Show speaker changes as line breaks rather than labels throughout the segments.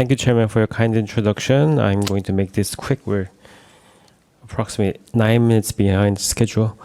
Thank you, Chairman, for your kind introduction. I'm going to make this quick. We're approximately 9 minutes behind schedule.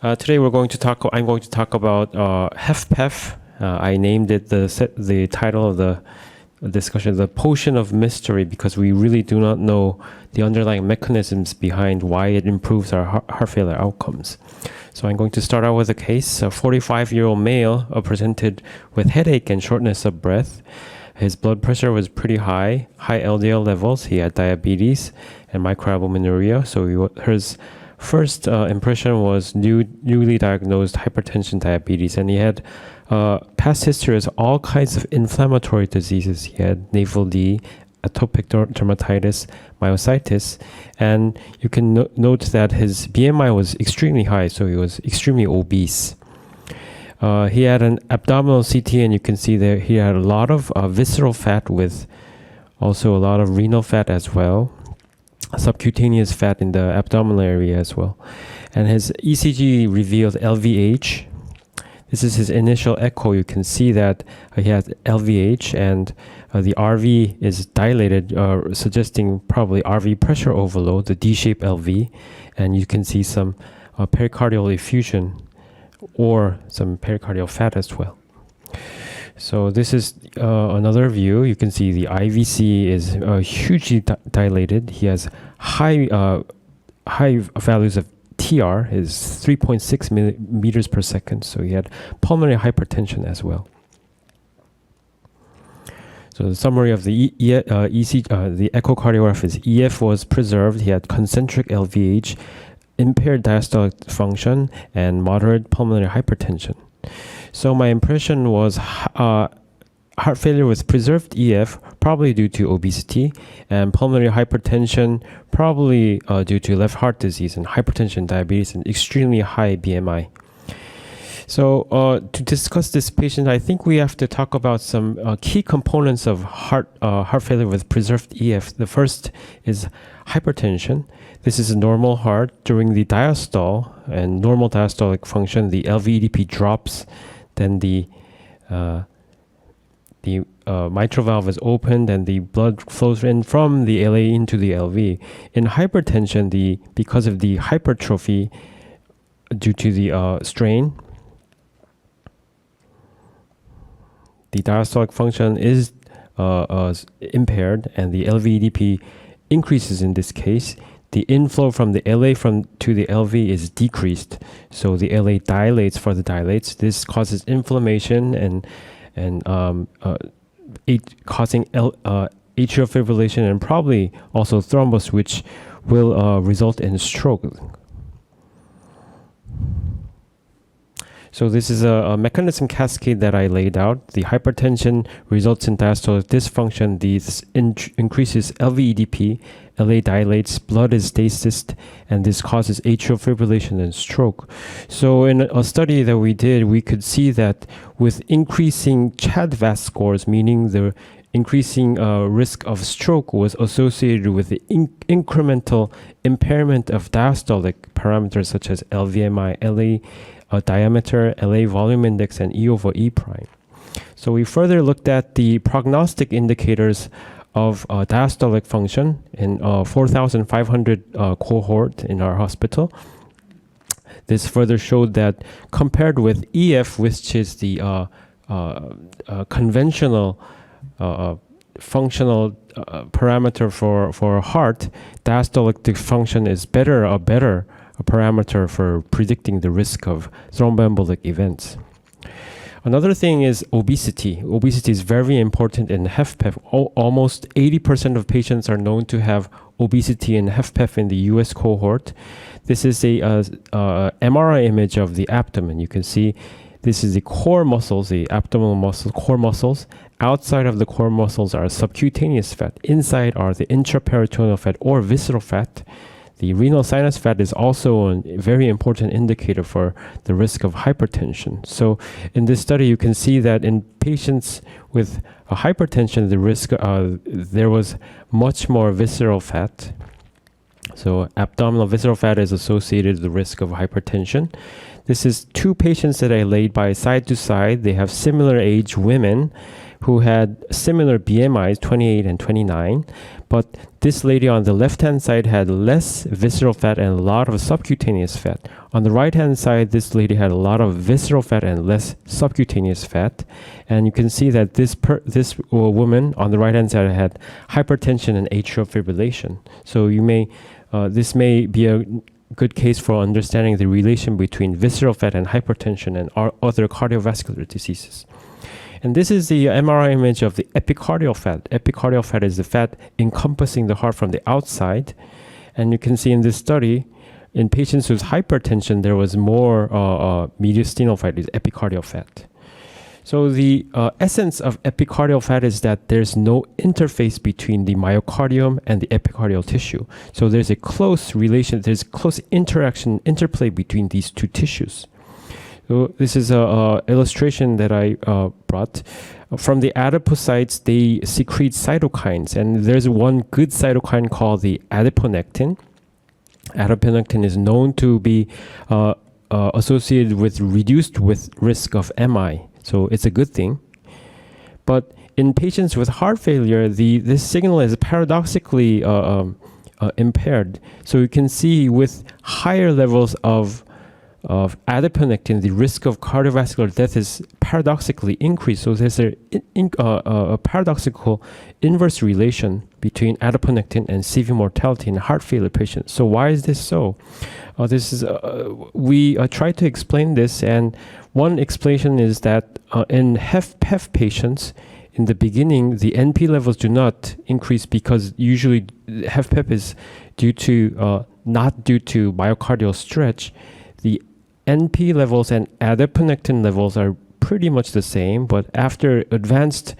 Today I'm going to talk about HFpEF. I named it the title of the discussion, The Potion of Mystery, because we really do not know the underlying mechanisms behind why it improves our heart failure outcomes. So I'm going to start out with a case. A 45-year-old male presented with headache and shortness of breath. His blood pressure was pretty high LDL levels. He had diabetes and microalbuminuria. So his first impression was newly diagnosed hypertension, diabetes, and he had past history of all kinds of inflammatory diseases. He had navel D, atopic dermatitis, myositis, and you can note that his BMI was extremely high, so he was extremely obese. He had an abdominal CT, and you can see that he had a lot of visceral fat with also a lot of renal fat as well, subcutaneous fat in the abdominal area as well. And his ECG revealed LVH. This is his initial echo. You can see that he has LVH, and the RV is dilated, suggesting probably RV pressure overload, the D-shaped LV, and you can see some pericardial effusion or some pericardial fat as well. So this is another view. You can see the IVC is hugely dilated. He has high values of TR, is 3.6 meters per second. So he had pulmonary hypertension as well. So the summary of the the echocardiograph is EF was preserved. He had concentric LVH, impaired diastolic function, and moderate pulmonary hypertension. So my impression was heart failure with preserved EF, probably due to obesity, and pulmonary hypertension, probably due to left heart disease and hypertension, diabetes, and extremely high BMI. So to discuss this patient, I think we have to talk about some key components of heart failure with preserved EF. The first is hypertension. This is a normal heart. During the diastole and normal diastolic function, the LVEDP drops, then the mitral valve is opened and the blood flows in from the LA into the LV. In hypertension, because of the hypertrophy due to the strain, the diastolic function is impaired, and the LVEDP increases in this case. The inflow from the LA to the LV is decreased, so the LA dilates further dilates. This causes inflammation and causing atrial fibrillation and probably also thrombus, which will result in stroke. So this is a mechanism cascade that I laid out. The hypertension results in diastolic dysfunction. This increases LVEDP, LA dilates, blood is stasis, and this causes atrial fibrillation and stroke. So in a study that we did, we could see that with increasing CHA2DS2-VASc scores, meaning the increasing risk of stroke was associated with the incremental impairment of diastolic parameters such as LVMI, LA diameter, LA volume index, and E over E prime. So we further looked at the prognostic indicators of diastolic function in 4,500 cohort in our hospital. This further showed that compared with EF, which is the conventional functional parameter for a heart, diastolic dysfunction is a better parameter for predicting the risk of thromboembolic events. Another thing is obesity. Obesity is very important in HFpEF. Almost 80% of patients are known to have obesity in HFpEF in the US cohort. This is a MRI image of the abdomen. You can see this is the core muscles, the abdominal muscles, core muscles. Outside of the core muscles are subcutaneous fat. Inside are the intraperitoneal fat or visceral fat. The renal sinus fat is also a very important indicator for the risk of hypertension. So in this study, you can see that in patients with hypertension, the risk there was much more visceral fat. So abdominal visceral fat is associated with the risk of hypertension. This is two patients that I laid by side to side. They have similar age women who had similar BMIs, 28 and 29, but this lady on the left-hand side had less visceral fat and a lot of subcutaneous fat. On the right-hand side, this lady had a lot of visceral fat and less subcutaneous fat. And you can see that this woman on the right-hand side had hypertension and atrial fibrillation. So this may be a good case for understanding the relation between visceral fat and hypertension and other cardiovascular diseases. And this is the MRI image of the epicardial fat. Epicardial fat is the fat encompassing the heart from the outside. And you can see in this study, in patients with hypertension, there was more mediastinal fat, is epicardial fat. So the essence of epicardial fat is that there's no interface between the myocardium and the epicardial tissue. So there's a close relation, there's close interplay between these two tissues. So this is an illustration that I brought. From the adipocytes, they secrete cytokines, and there's one good cytokine called the adiponectin. Adiponectin is known to be associated with reduced risk of MI, so it's a good thing. But in patients with heart failure, this signal is paradoxically impaired. So you can see with higher levels of adiponectin, the risk of cardiovascular death is paradoxically increased. So there's a paradoxical inverse relation between adiponectin and CV mortality in heart failure patients. So why is this so? We try to explain this, and one explanation is that in HFpEF patients, in the beginning, the NP levels do not increase because usually HFpEF is not due to myocardial stretch. The NP levels and adiponectin levels are pretty much the same, but after advanced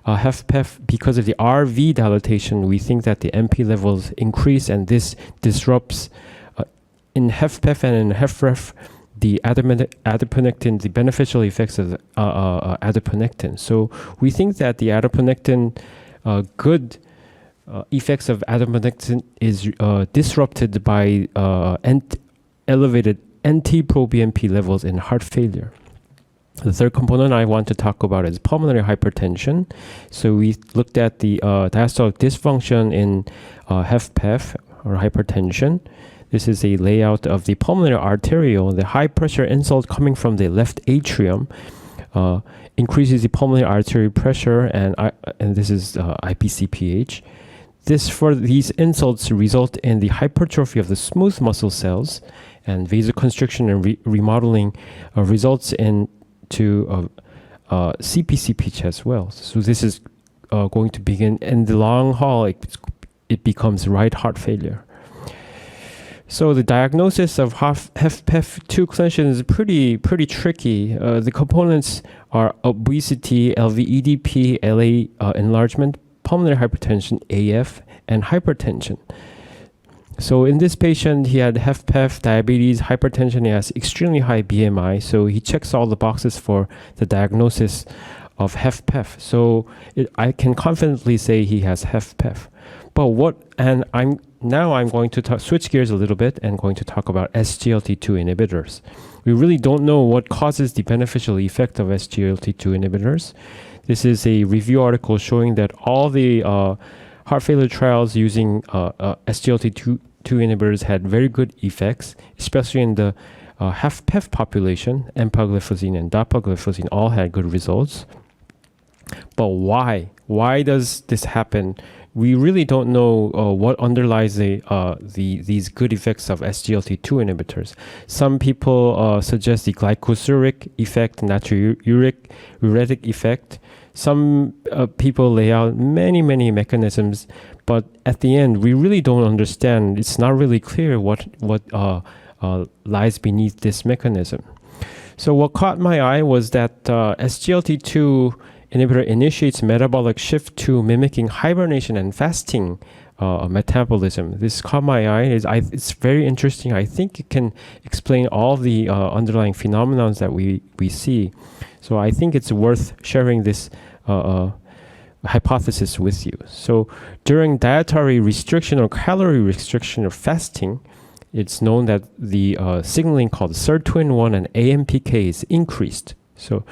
HFpEF, because of the RV dilatation, we think that the NP levels increase, and this disrupts in HFpEF and in HFrEF the adiponectin, the beneficial effects of adiponectin. So we think that the adiponectin, good effects of adiponectin is disrupted by elevated NT-proBNP levels in heart failure. The third component I want to talk about is pulmonary hypertension. So we looked at the diastolic dysfunction in HFpEF or hypertension. This is a layout of the pulmonary arteriole. The high pressure insult coming from the left atrium increases the pulmonary artery pressure, and this is IPCPH. These insults result in the hypertrophy of the smooth muscle cells, and vasoconstriction and remodeling results into CPCPH as well. So this is going to begin in the long haul. It becomes right heart failure. So the diagnosis of HFpEF2 clinician is pretty tricky. The components are obesity, LV-EDP, LA enlargement, pulmonary hypertension, AF, and hypertension. So in this patient, he had HFpEF, diabetes, hypertension. He has extremely high BMI. So he checks all the boxes for the diagnosis of HFpEF. So I can confidently say he has HFpEF. But I'm going to switch gears a little bit and going to talk about SGLT2 inhibitors. We really don't know what causes the beneficial effect of SGLT2 inhibitors. This is a review article showing that all the heart failure trials using SGLT2 inhibitors had very good effects, especially in the HFpEF population. Empagliflozin and dapagliflozin all had good results. But why? Why does this happen? We really don't know what underlies these good effects of SGLT2 inhibitors. Some people suggest the glycosuric effect, natriuretic effect. Some people lay out many mechanisms, but at the end, we really don't understand. It's not really clear what lies beneath this mechanism. So what caught my eye was that SGLT2 inhibitor initiates metabolic shift to mimicking hibernation and fasting metabolism. This caught my eye. It's very interesting. I think it can explain all the underlying phenomena that we see. So I think it's worth sharing this hypothesis with you. So during dietary restriction or calorie restriction or fasting, it's known that the signaling called SIRTWIN1 and AMPK is increased. So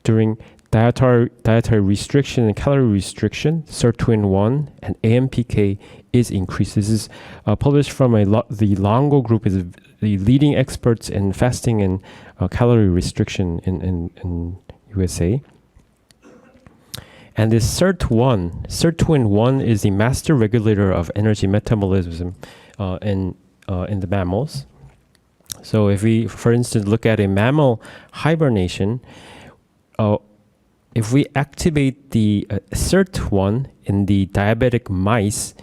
during dietary restriction and calorie restriction, SIRT2 and AMPK is increased. This is published from the Longo group, is the leading experts in fasting and calorie restriction in USA. And this SIRT2 is the master regulator of energy metabolism in the mammals. So if we, for instance, look at a mammal hibernation, if we activate the SIRT1 in the diabetic mice,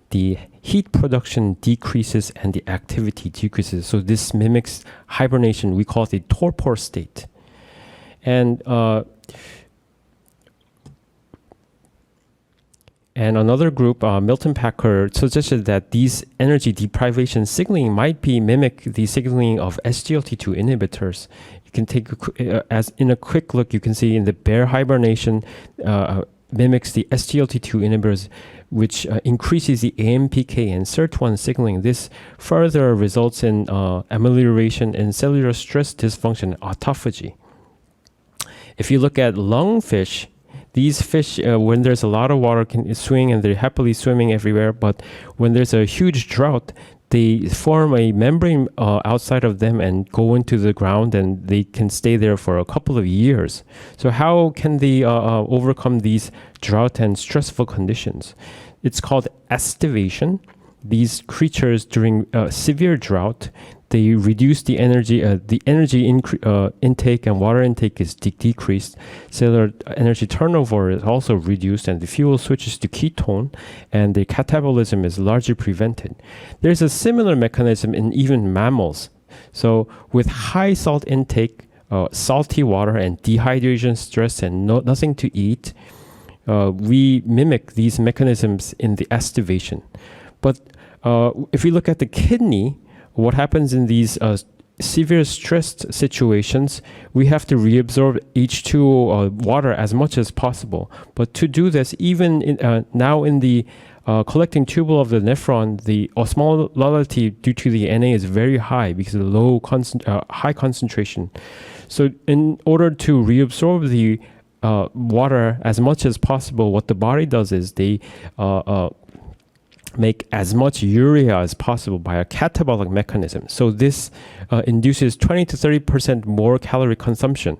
the heat production decreases and the activity decreases. So this mimics hibernation. We call it a torpor state. And another group, Milton Packer, suggested that these energy deprivation signaling might be mimic the signaling of SGLT2 inhibitors. You can take as in a quick look, you can see in the bear hibernation mimics the SGLT2 inhibitors, which increases the AMPK and SIRT1 signaling. This further results in amelioration in cellular stress dysfunction, autophagy. If you look at lungfish, these fish, when there's a lot of water, can swing and they're happily swimming everywhere. But when there's a huge drought, they form a membrane outside of them and go into the ground, and they can stay there for a couple of years. So how can they overcome these drought and stressful conditions? It's called estivation. These creatures during severe drought, they reduce the energy intake and water intake is decreased. Cellular energy turnover is also reduced, and the fuel switches to ketone, and the catabolism is largely prevented. There's a similar mechanism in even mammals. So with high salt intake, salty water and dehydration, stress, and nothing to eat, we mimic these mechanisms in the estivation. But if we look at the kidney, what happens in these severe stressed situations, we have to reabsorb H2O water as much as possible. But to do this, even now in the collecting tubule of the nephron, the osmolality due to the Na is very high because of the high concentration. So in order to reabsorb the water as much as possible, what the body does is they make as much urea as possible by a catabolic mechanism. So this induces 20 to 30% more calorie consumption.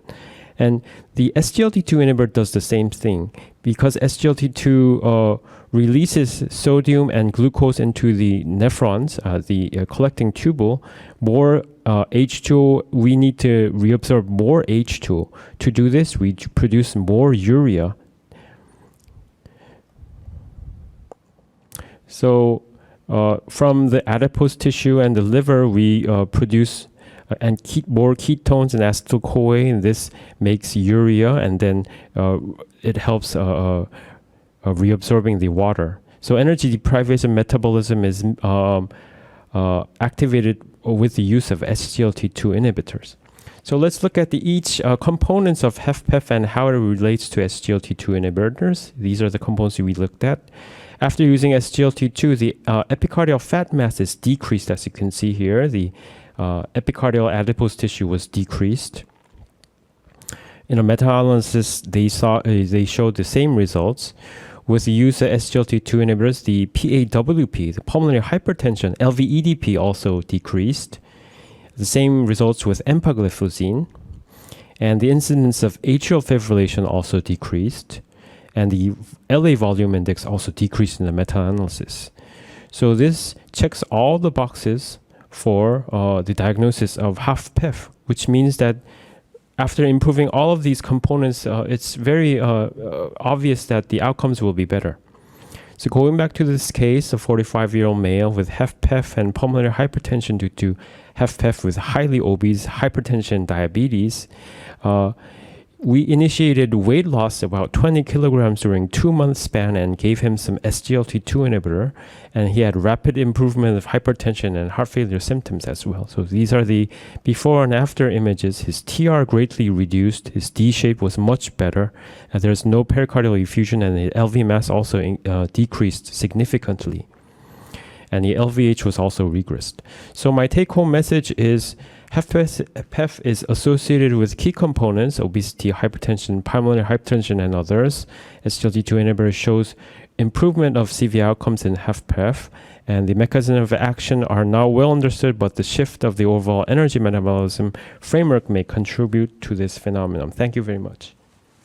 And the SGLT2 inhibitor does the same thing. Because SGLT2 releases sodium and glucose into the nephrons, the collecting tubule, more H2O, we need to reabsorb more H2O. To do this, we produce more urea. So from the adipose tissue and the liver, we produce more ketones and acetyl-CoA, and this makes urea, and then it helps reabsorbing the water. So energy deprivation metabolism is activated with the use of SGLT2 inhibitors. So let's look at each components of HFpEF and how it relates to SGLT2 inhibitors. These are the components we looked at. After using SGLT2, the epicardial fat mass is decreased, as you can see here. The epicardial adipose tissue was decreased. In a meta-analysis, they showed the same results. With the use of SGLT2 inhibitors, the PAWP, the pulmonary hypertension, LVEDP also decreased. The same results with empagliflozin. And the incidence of atrial fibrillation also decreased. And the LA volume index also decreased in the meta-analysis. So this checks all the boxes for the diagnosis of HFpEF, which means that after improving all of these components, it's very obvious that the outcomes will be better. So going back to this case, a 45-year-old male with HFpEF and pulmonary hypertension due to HFpEF with highly obese, hypertension, and diabetes, we initiated weight loss about 20 kilograms during 2-month span and gave him some SGLT2 inhibitor, and he had rapid improvement of hypertension and heart failure symptoms as well. So these are the before and after images. His TR greatly reduced, his D shape was much better, and there's no pericardial effusion, and the LV mass also decreased significantly. and the LVH was also regressed. So my take-home message is HFpEF is associated with key components, obesity, hypertension, pulmonary hypertension, and others. SGLT2 inhibitor shows improvement of CV outcomes in HFpEF, and the mechanism of action are now well understood, but the shift of the overall energy metabolism framework may contribute to this phenomenon. Thank you very much.